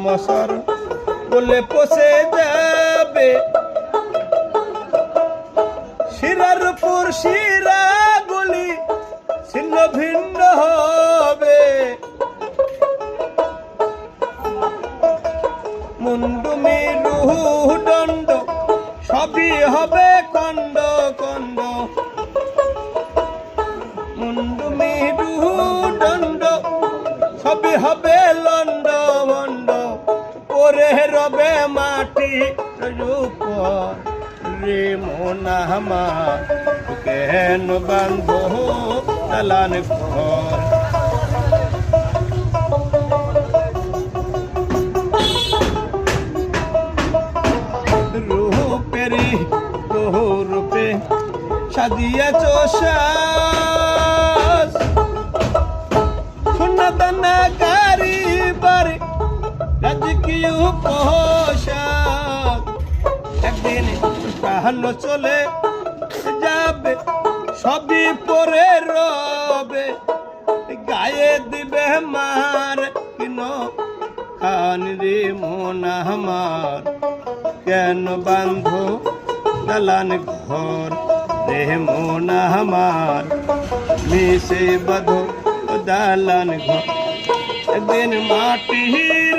মশার বলে পচে যাবে, শিরার উপর শিরা গুলি ছিন্ন ভিন্ন হবে, মুন্ডু মেরু দণ্ড সবই হবে খণ্ড খণ্ড, মুন্ডু মেরু দণ্ড সবই হবে লণ্ড ভণ্ড, পরে রবে মাটি উপর রে মন আমার কেন বান্ধ দালান ঘর। রূপেরি বহু রূপে সাজিয়েছ সাজ, সোনাদানা কারিবার রাজকীয় পোশাক, একদিন প্রাণ চলে যাবে সবই পরে রবে, গায়ে দিবে মার কিন খান রে মন আমার কেন বান্ধ দালান ঘর রে মন আমার মিশে বাঁধো দালান ঘর। একদিন মাটির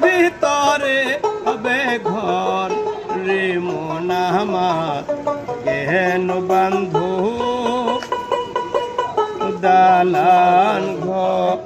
ভিতরে হবে ঘর রে মন আমার কেন বান্ধ দালান ঘর।